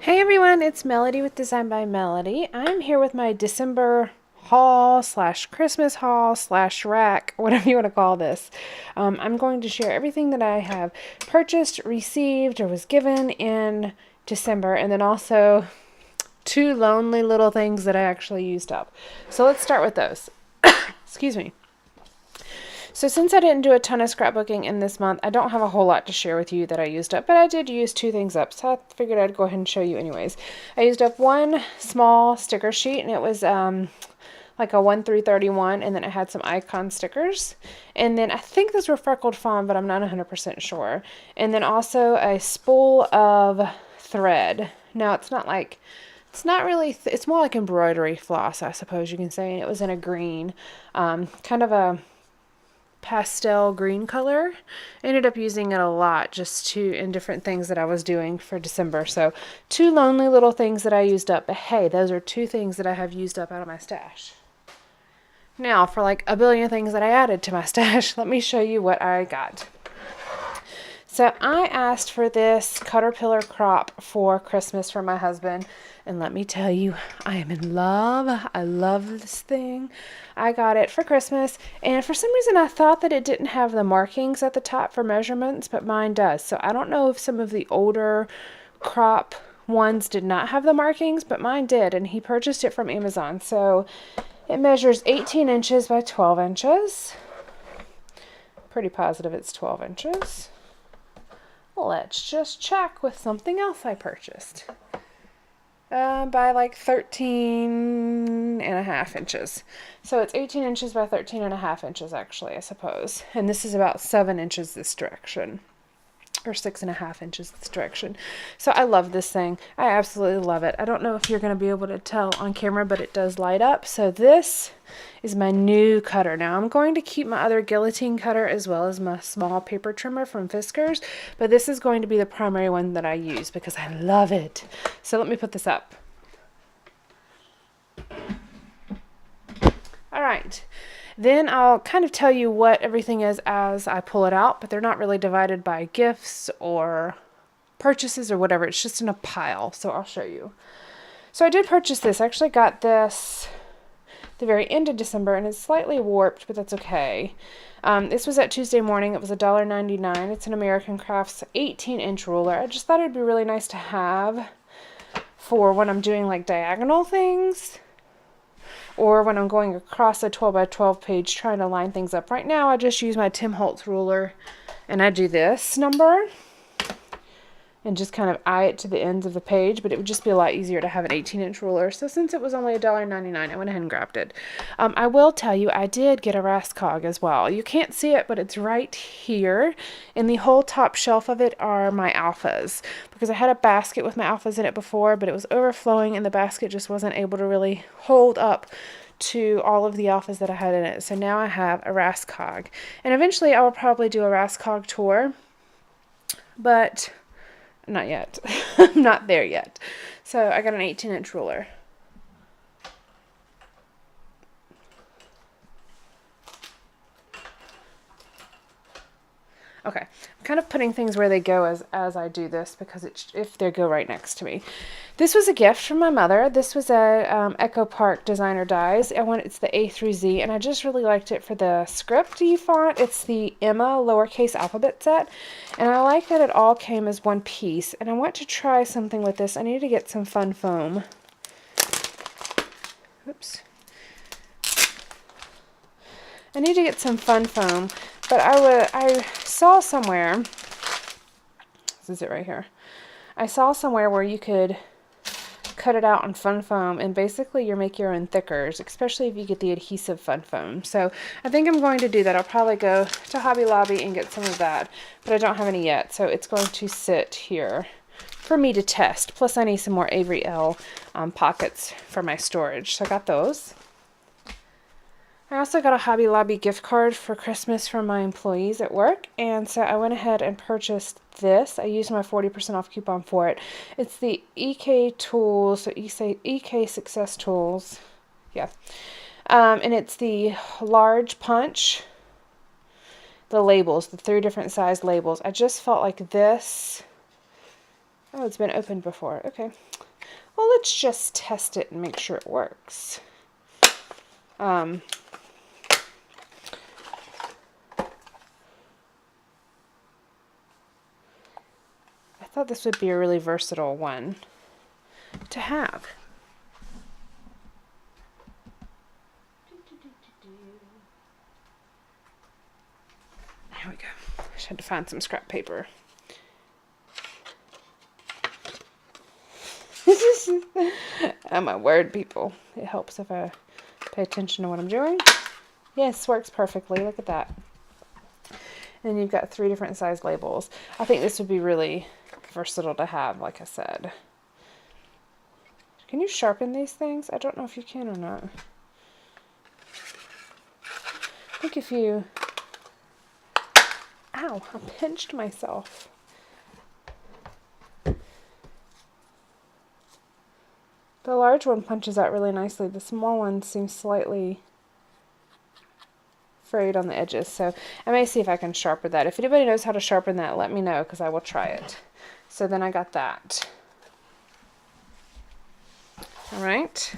Hey everyone, it's Melody with Design by Melody. I'm here with my December haul slash Christmas haul slash rack, whatever you want to call this. I'm going to share everything that I have purchased, received, or was given in December, and then also two lonely little things that I actually used up. So let's start with those. Excuse me. So since I didn't do a ton of scrapbooking in this month, I don't have a whole lot to share with you that I used up, but I did use two things up, so I figured I'd go ahead and show you anyways. I used up one small sticker sheet, and it was like a 1 through 31, and then it had some icon stickers. And then I think those were freckled fawn, but I'm not 100% sure. And then also a spool of thread. Now, it's not really, it's more like embroidery floss, I suppose you can say, and it was in a green, kind of a pastel green color. Ended up using it a lot just in different things that I was doing for December. So two lonely little things that I used up, but hey, those are two things that I have used up out of my stash. Now for like a billion things that I added to my stash, let me show you what I got. So I asked for this caterpillar crop for Christmas for my husband, and let me tell you, I am in love. I love this thing. I got it for Christmas, and for some reason I thought that it didn't have the markings at the top for measurements, but mine does. So I don't know if some of the older crop ones did not have the markings, but mine did, and he purchased it from Amazon. So it measures 18 inches by 12 inches. Pretty positive it's 12 inches. Let's just check with something else I purchased. By like 13 and a half inches. So it's 18 inches by 13 and a half inches actually, I suppose. And this is about 7 inches this direction. Or 6.5 inches this direction. So I love this thing. I absolutely love it. I don't know if you're going to be able to tell on camera, but it does light up. So this is my new cutter. Now I'm going to keep my other guillotine cutter as well as my small paper trimmer from Fiskars, but this is going to be the primary one that I use because I love it. So let me put this up. All right. Then I'll kind of tell you what everything is as I pull it out, but they're not really divided by gifts or purchases or whatever. It's just in a pile, so I'll show you. So I did purchase this. I actually got this at the very end of December, and it's slightly warped, but that's okay. This was at Tuesday morning. It was $1.99. It's an American Crafts 18-inch ruler. I just thought it would be really nice to have for when I'm doing like diagonal things, or when I'm going across a 12 by 12 page trying to line things up. Right now I just use my Tim Holtz ruler, and I do this number and just kind of eye it to the ends of the page, but it would just be a lot easier to have an 18-inch ruler. So since it was only $1.99, I went ahead and grabbed it. I will tell you, I did get a Rascog as well. You can't see it, but it's right here. And the whole top shelf of it are my alphas, because I had a basket with my alphas in it before, but it was overflowing and the basket just wasn't able to really hold up to all of the alphas that I had in it. So now I have a Rascog. And eventually I will probably do a Rascog tour, but not yet. I'm not there yet. So I got an 18-inch ruler. Okay, I'm kind of putting things where they go as I do this, because if they go right next to me. This was a gift from my mother. This was a Echo Park designer dies. It's the A through Z, and I just really liked it for the scripty font. It's the Emma lowercase alphabet set, and I like that it all came as one piece. And I want to try something with this. I need to get some fun foam. Oops. I need to get some fun foam, but I saw somewhere, this is it right here, I saw somewhere where you could cut it out on fun foam, and basically you make your own thickers, especially if you get the adhesive fun foam. So I think I'm going to do that. I'll probably go to Hobby Lobby and get some of that, but I don't have any yet, so it's going to sit here for me to test. Plus I need some more Avery Elle pockets for my storage, so I got those. I also got a Hobby Lobby gift card for Christmas from my employees at work, and so I went ahead and purchased this. I used my 40% off coupon for it. It's the EK Tools, so EK Success Tools, yeah. And it's the large punch, the labels, the 3 different size labels. I just felt like this Oh, it's been opened before. Okay. Well, let's just test it and make sure it works. I thought this would be a really versatile one to have. There we go. I just had to find some scrap paper. Oh my word, people. It helps if I pay attention to what I'm doing. Yes, works perfectly. Look at that. And you've got 3 different size labels. I think this would be really versatile to have, like I said. Can you sharpen these things? I don't know if you can or not. I think if you... Ow, I pinched myself. The large one punches out really nicely. The small one seems slightly frayed on the edges. So I may see if I can sharpen that. If anybody knows how to sharpen that, let me know because I will try it. So then I got that. All right.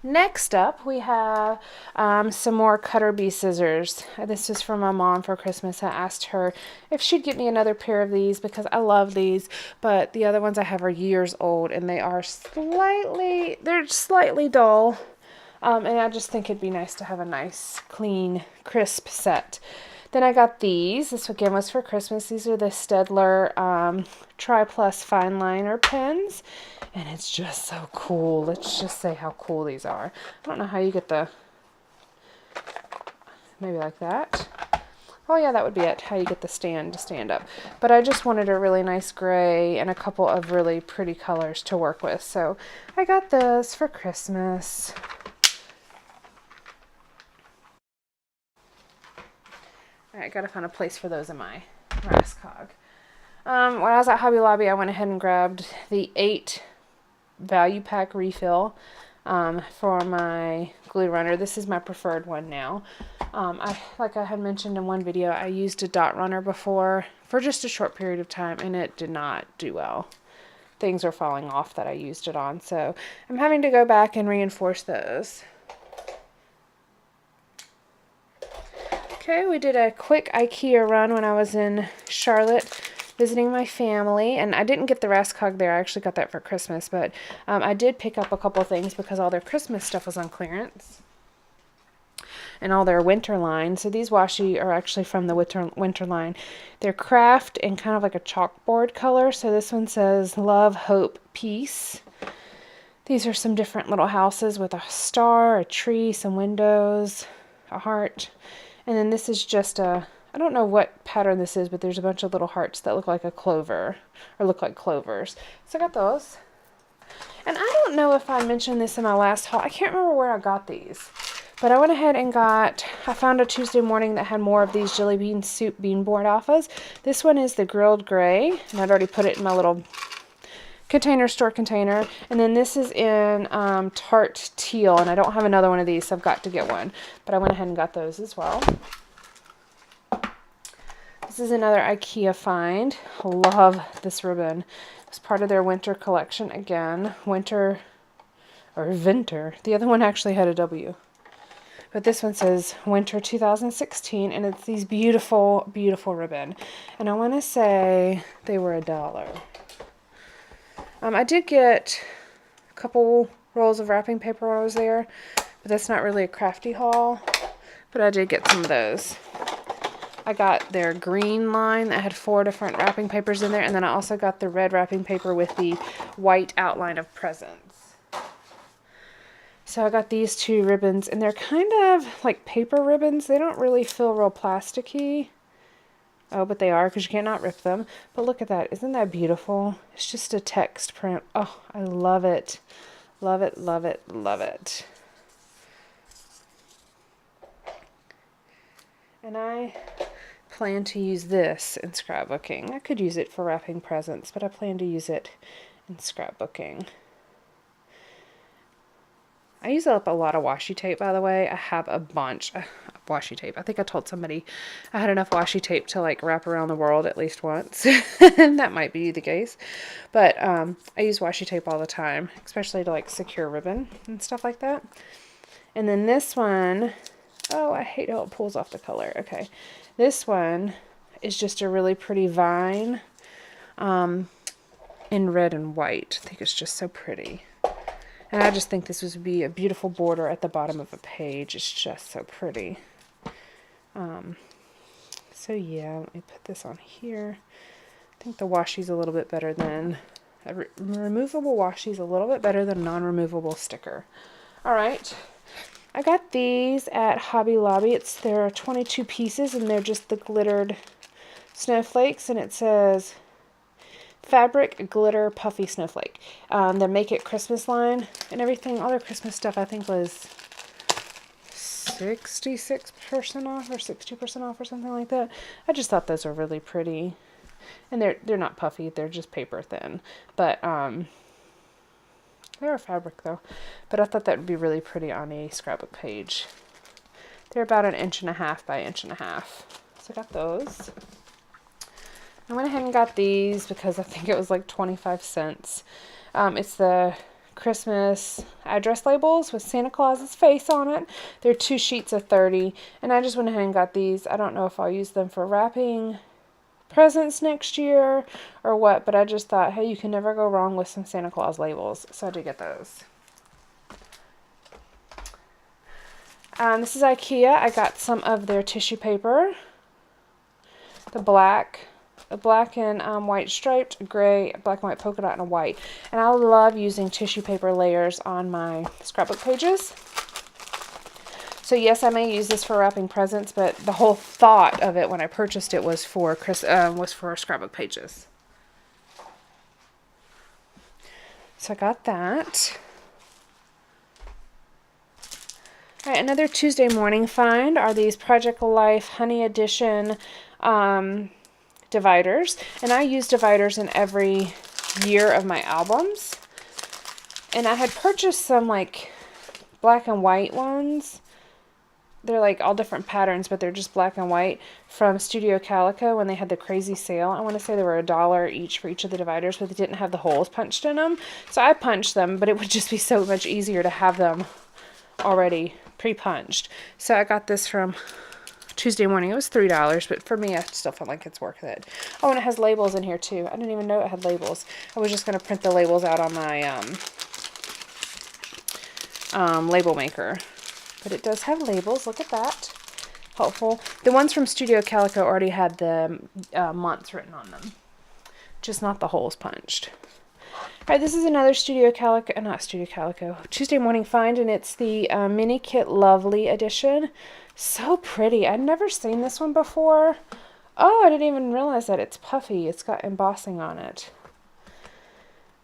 Next up, we have some more Cutter Bee scissors. This is from my mom for Christmas. I asked her if she'd get me another pair of these because I love these, but the other ones I have are years old and they are slightly dull. And I just think it'd be nice to have a nice, clean, crisp set. Then I got these. This again was for Christmas. These are the Stedler Tri Plus Fine Liner pens. And it's just so cool. Let's just say how cool these are. I don't know how you get the... Maybe like that. Oh yeah, that would be it. How you get the stand to stand up. But I just wanted a really nice gray and a couple of really pretty colors to work with. So I got this for Christmas. Alright, gotta find a place for those in my Rascog. When I was at Hobby Lobby, I went ahead and grabbed the 8 value pack refill for my glue runner. This is my preferred one now. Like I had mentioned in one video, I used a dot runner before for just a short period of time and it did not do well. Things are falling off that I used it on, so I'm having to go back and reinforce those. Okay, we did a quick IKEA run when I was in Charlotte visiting my family, and I didn't get the Rascog there. I actually got that for Christmas, but I did pick up a couple things because all their Christmas stuff was on clearance and all their winter line. So these washi are actually from the winter line. They're craft and kind of like a chalkboard color. So this one says Love, Hope, Peace. These are some different little houses with a star, a tree, some windows, a heart. And then this is just a, I don't know what pattern this is, but there's a bunch of little hearts that look like a clover, or look like clovers. So I got those. And I don't know if I mentioned this in my last haul. I can't remember where I got these. But I went ahead and I found a Tuesday morning that had more of these Jelly Bean Soup bean board alphas. This one is the grilled gray, and I'd already put it in my little store container. And then this is in tart teal, and I don't have another one of these, so I've got to get one. But I went ahead and got those as well. This is another IKEA find. Love this ribbon. It's part of their winter collection again. Winter or Vinter. The other one actually had a W. But this one says Winter 2016, and it's these beautiful, beautiful ribbon. And I want to say they were $1. I did get a couple rolls of wrapping paper when I was there, but that's not really a crafty haul. But I did get some of those. I got their green line that had 4 different wrapping papers in there, and then I also got the red wrapping paper with the white outline of presents. So I got these 2 ribbons, and they're kind of like paper ribbons. They don't really feel real plasticky. Oh, but they are, because you cannot rip them. But look at that. Isn't that beautiful? It's just a text print. Oh, I love it. Love it, love it, love it. And I plan to use this in scrapbooking. I could use it for wrapping presents, but I plan to use it in scrapbooking. I use up a lot of washi tape, by the way. I have a bunch of washi tape. I think I told somebody I had enough washi tape to like wrap around the world at least once. And that might be the case. But I use washi tape all the time, especially to like secure ribbon and stuff like that. And then this one, oh, I hate how it pulls off the color. Okay. This one is just a really pretty vine in red and white. I think it's just so pretty. And I just think this would be a beautiful border at the bottom of a page. It's just so pretty. So yeah, let me put this on here. I think the washi's a little bit better than, removable washi's a little bit better than non-removable sticker. All right. I got these at Hobby Lobby. There are 22 pieces and they're just the glittered snowflakes, and it says fabric glitter puffy snowflake. The Make It Christmas line and everything. All their Christmas stuff I think was 66% off or 60% off or something like that. I just thought those were really pretty. And they're not puffy, they're just paper thin. But they're fabric though. But I thought that would be really pretty on a scrapbook page. They're about 1.5 inches by 1.5 inches. So I got those. I went ahead and got these because I think it was like 25 cents. It's the Christmas address labels with Santa Claus's face on it. They're 2 sheets of 30, and I just went ahead and got these. I don't know if I'll use them for wrapping presents next year or what, but I just thought, hey, you can never go wrong with some Santa Claus labels, so I did get those. This is IKEA. I got some of their tissue paper, the black and white striped, gray, black and white polka dot, and a white. And I love using tissue paper layers on my scrapbook pages. So yes, I may use this for wrapping presents, but the whole thought of it when I purchased it was for scrapbook pages. So I got that. All right, another Tuesday morning find are these Project Life Honey Edition dividers, and I use dividers in every year of my albums. And I had purchased some like black and white ones. They're like all different patterns, but they're just black and white from Studio Calico when they had the crazy sale. I want to say they were $1 each for each of the dividers, but they didn't have the holes punched in them. So I punched them, but it would just be so much easier to have them already pre-punched. So I got this from Tuesday morning. It was $3, but for me, I still felt like it's worth it. Oh, and it has labels in here too. I didn't even know it had labels. I was just going to print the labels out on my label maker. But it does have labels. Look at that. Helpful. The ones from Studio Calico already had the months written on them. Just not the holes punched. Alright, this is another Tuesday morning find, and it's the Mini Kit Lovely edition. So pretty. I'd never seen this one before. Oh, I didn't even realize that it's puffy. It's got embossing on it.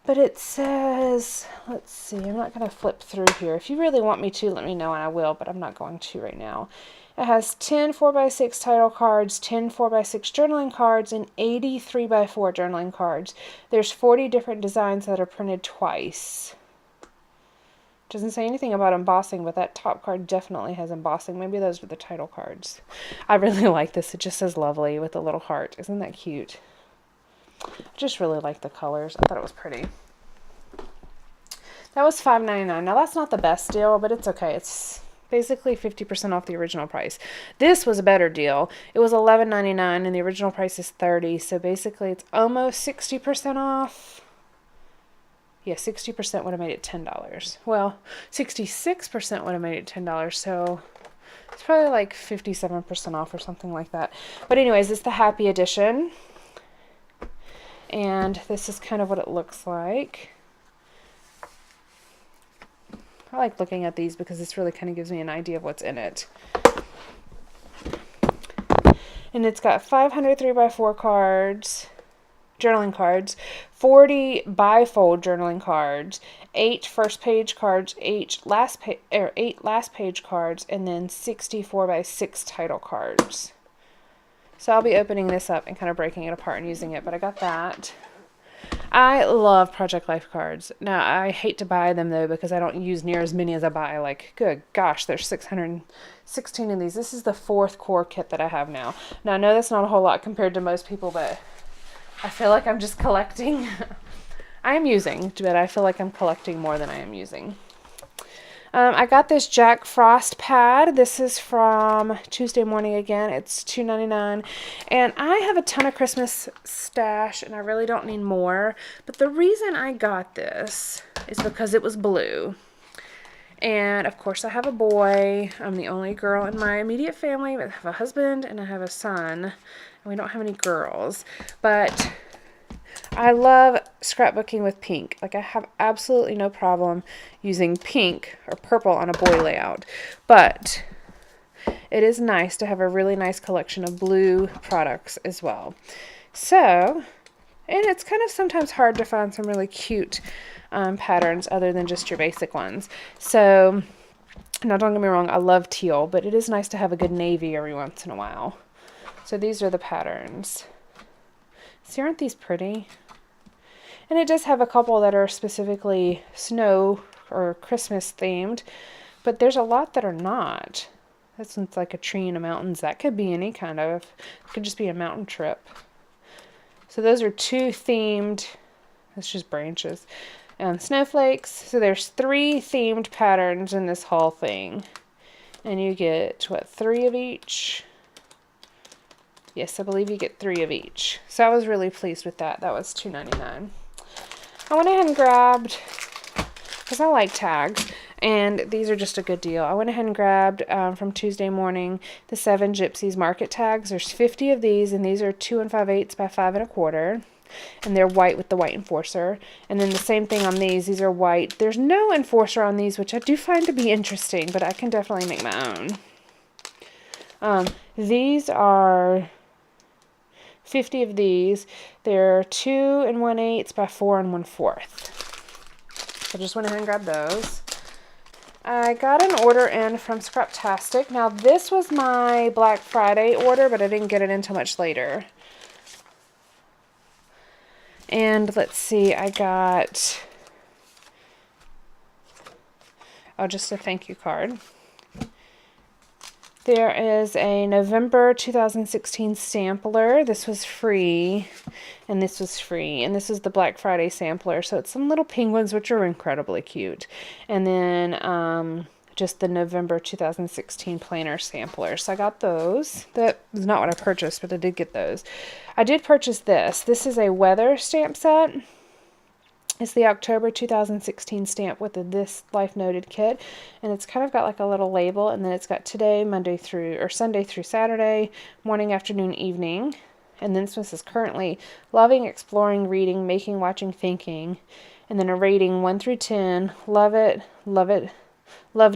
But it says, let's see, I'm not going to flip through here. If you really want me to, let me know and I will, but I'm not going to right now. It has 10 4x6 title cards, 10 4x6 journaling cards, and 80 3x4 journaling cards. There's 40 different designs that are printed twice. Doesn't say anything about embossing, but that top card definitely has embossing. Maybe those were the title cards. I really like this. It just says lovely with a little heart. Isn't that cute? I just really like the colors. I thought it was pretty. That was $5.99. Now that's not the best deal, but it's okay. It's basically 50% off the original price. This was a better deal. It was $11.99 and the original price is $30. So basically it's almost 60% off. Yeah, 60% would have made it $10. Well, 66% would have made it $10. So it's probably like 57% off or something like that. But anyways, it's the Happy Edition. And this is kind of what it looks like. I like looking at these because this really kind of gives me an idea of what's in it. And it's got 500 3x4 cards, journaling cards, 40 bifold journaling cards, 8 first page cards, 8 last page cards, and then 64x6 title cards. So I'll be opening this up and kind of breaking it apart and using it, but I got that. I love Project Life cards. Now, I hate to buy them though because I don't use near as many as I buy. Like, good gosh, there's 616 of these. This is the 4th core kit that I have now. Now, I know that's not a whole lot compared to most people, but I feel like I'm just collecting. I am using, but I feel like I'm collecting more than I am using. I got this Jack Frost pad. This is from Tuesday Morning again. It's $2.99. And I have a ton of Christmas stash, and I really don't need more. But the reason I got this is because it was blue. And, of course, I have a boy. I'm the only girl in my immediate family. I have a husband, and I have a son. And we don't have any girls. But I love scrapbooking with pink. Like, I have absolutely no problem using pink or purple on a boy layout. But it is nice to have a really nice collection of blue products as well. So, and it's kind of sometimes hard to find some really cute patterns other than just your basic ones. So, now don't get me wrong, I love teal, but it is nice to have a good navy every once in a while. So these are the patterns. See, aren't these pretty? And it does have a couple that are specifically snow or Christmas themed, but there's a lot that are not. This one's like a tree in the mountains. That could be any kind of, it could just be a mountain trip. So those are 2 themed, that's just branches, snowflakes. So there's 3 themed patterns in this whole thing. And you get, what, 3 of each? Yes, I believe you get 3 of each. So I was really pleased with that. That was $2.99. I went ahead and grabbed, because I like tags, and these are just a good deal. I went ahead and grabbed from Tuesday Morning the 7 Gypsies market tags. There's 50 of these, and these are 2 5/8 by 5 1/4. And they're white with the white enforcer. And then the same thing on these. These are white. There's no enforcer on these, which I do find to be interesting, but I can definitely make my own. These are 50 of these. They're 2 1/8 by 4 1/4. So I just went ahead and grabbed those. I got an order in from Scraptastic. Now this was my Black Friday order, but I didn't get it until much later. And let's see, I got, just a thank you card. There is a November 2016 sampler. This was free, and this was free. And this is the Black Friday sampler. So it's some little penguins, which are incredibly cute. And then just the November 2016 planner sampler. So I got those. That was not what I purchased, but I did get those. I did purchase this. This is a weather stamp set. It's the October 2016 stamp with the This Life Noted kit, and it's kind of got like a little label, and then it's got today, Sunday through Saturday, morning, afternoon, evening, and then this one says currently loving, exploring, reading, making, watching, thinking, and then a rating 1 through 10, love it, love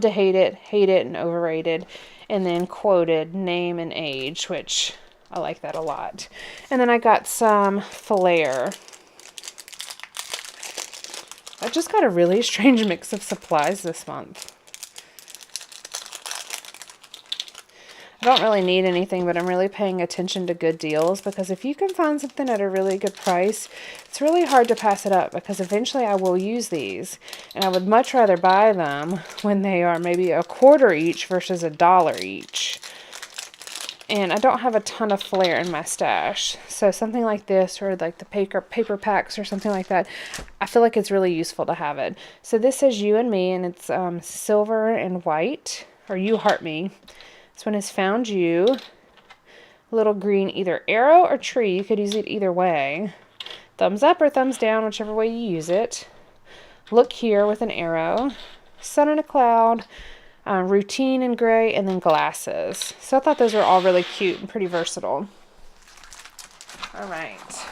to hate it, and overrated, and then quoted, name and age, which I like that a lot. And then I got some flair. I just got a really strange mix of supplies this month. I don't really need anything, but I'm really paying attention to good deals, because if you can find something at a really good price, it's really hard to pass it up, because eventually I will use these, and I would much rather buy them when they are maybe $1/4 each versus $1 each. And I don't have a ton of flair in my stash. So something like this, or like the paper packs or something like that, I feel like it's really useful to have it. So this says You and Me, and it's silver and white, or You Heart Me. This one is Found You. Little green either arrow or tree. You could use it either way. Thumbs up or thumbs down, whichever way you use it. Look Here with an arrow. Sun in a cloud. Routine in gray, and then glasses. So I thought those were all really cute and pretty versatile. All right.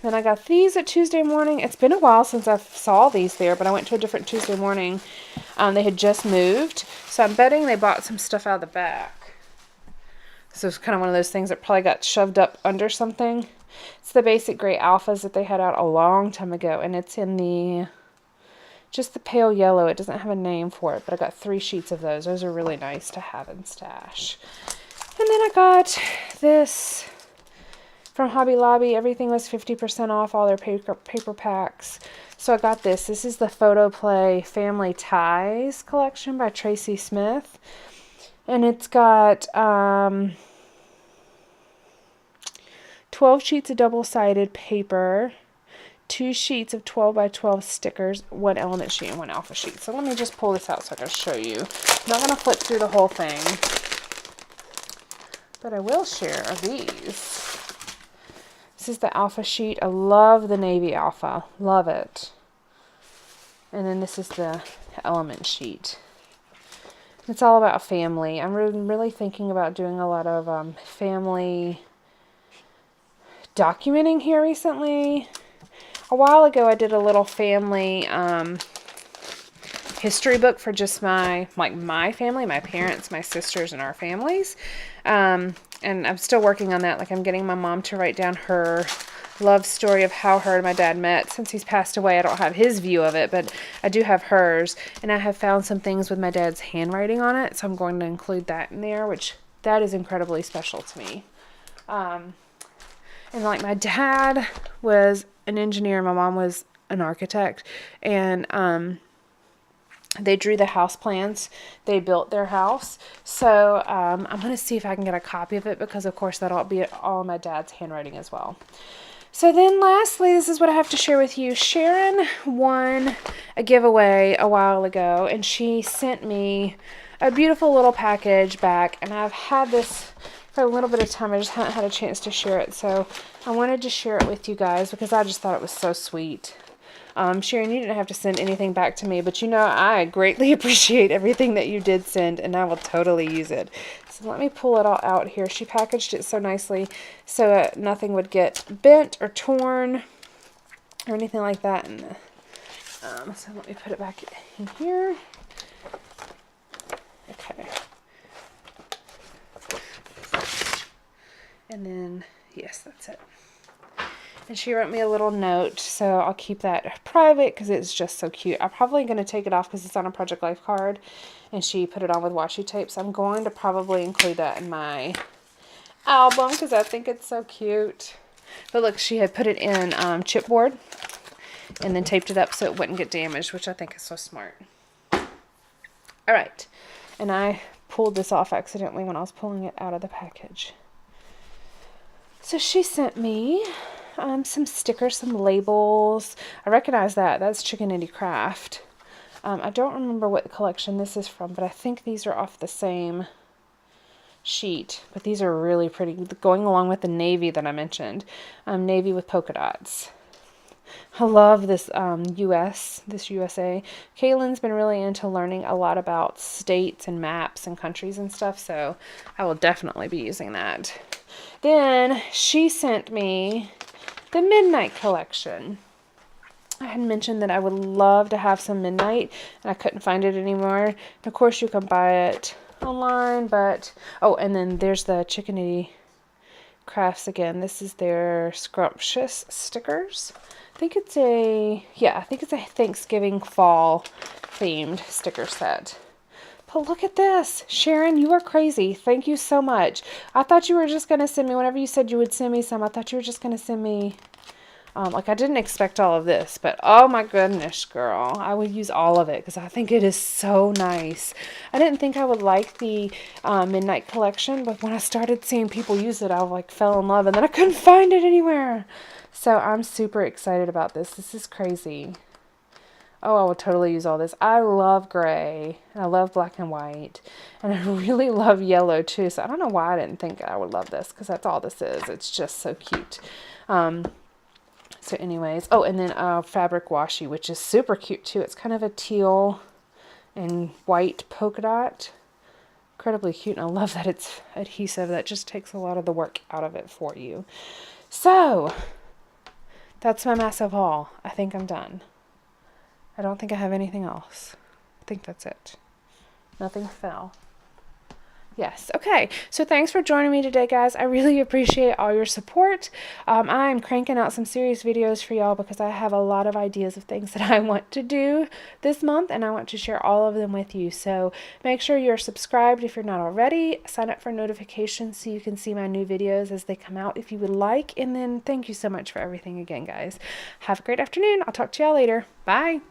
Then I got these at Tuesday Morning. It's been a while since I saw these there, but I went to a different Tuesday Morning. They had just moved, so I'm betting they bought some stuff out of the back. So it's kind of one of those things that probably got shoved up under something. It's the basic gray alphas that they had out a long time ago, and it's in the just the pale yellow. It doesn't have a name for it, but I got 3 sheets of those. Those are really nice to have in stash. And then I got this from Hobby Lobby. Everything was 50% off, all their paper packs. So I got this. This is the Photo Play Family Ties collection by Tracy Smith. And it's got 12 sheets of double-sided paper, 2 sheets of 12 by 12 stickers, 1 element sheet, and 1 alpha sheet. So let me just pull this out so I can show you. I'm not going to flip through the whole thing, but I will share these. This is the alpha sheet. I love the navy alpha. Love it. And then this is the element sheet. It's all about family. I'm really thinking about doing a lot of family documenting here recently. A while ago, I did a little family history book for just my family, my parents, my sisters, and our families. And I'm still working on that. Like, I'm getting my mom to write down her love story of how her and my dad met. Since he's passed away, I don't have his view of it, but I do have hers. And I have found some things with my dad's handwriting on it, so I'm going to include that in there, which that is incredibly special to me. And like, my dad was an engineer, my mom was an architect, and they drew the house plans. They built their house. So I'm going to see if I can get a copy of it, because of course that'll be all my dad's handwriting as well. So then lastly, this is what I have to share with you. Sharon won a giveaway a while ago, and she sent me a beautiful little package back, and I've had this for a little bit of time. I just haven't had a chance to share it, so I wanted to share it with you guys because I just thought it was so sweet. Sharon, you didn't have to send anything back to me, but you know I greatly appreciate everything that you did send, and I will totally use it. So let me pull it all out here. She packaged it so nicely so nothing would get bent or torn or anything like that. And so let me put it back in here. Okay. And then, yes, that's it. And she wrote me a little note, so I'll keep that private because it's just so cute. I'm probably going to take it off because it's on a Project Life card, and she put it on with washi tape, so I'm going to probably include that in my album because I think it's so cute. But look, she had put it in chipboard and then taped it up so it wouldn't get damaged, which I think is so smart. All right, and I pulled this off accidentally when I was pulling it out of the package. So she sent me some stickers, some labels. I recognize that. That's Chicken Indie Craft. I don't remember what collection this is from, but I think these are off the same sheet. But these are really pretty, going along with the navy that I mentioned. Navy with polka dots. I love this USA. Kaylin's been really into learning a lot about states and maps and countries and stuff, so I will definitely be using that. Then she sent me the Midnight collection. I had mentioned that I would love to have some Midnight, and I couldn't find it anymore. And of course, you can buy it online, but... Oh, and then there's the Chickeny Crafts again. This is their scrumptious stickers. I think it's a Thanksgiving fall themed sticker set. But look at this. Sharon, you are crazy. Thank you so much. I thought you were just going to send me, whenever you said you would send me some, I thought you were just going to send me, like, I didn't expect all of this, but oh my goodness, girl. I would use all of it because I think it is so nice. I didn't think I would like the Midnight collection, but when I started seeing people use it, I like fell in love, and then I couldn't find it anywhere. So I'm super excited about this. This is crazy. Oh, I would totally use all this. I love gray. I love black and white. And I really love yellow too. So I don't know why I didn't think I would love this, because that's all this is. It's just so cute. So anyways. Oh, and then fabric washi, which is super cute too. It's kind of a teal and white polka dot. Incredibly cute. And I love that it's adhesive. That just takes a lot of the work out of it for you. So that's my massive haul. I think I'm done. I don't think I have anything else. I think that's it. Nothing fell. Yes. Okay. So thanks for joining me today, guys. I really appreciate all your support. I'm cranking out some serious videos for y'all because I have a lot of ideas of things that I want to do this month, and I want to share all of them with you. So make sure you're subscribed if you're not already. Sign up for notifications so you can see my new videos as they come out if you would like. And then thank you so much for everything again, guys. Have a great afternoon. I'll talk to y'all later. Bye.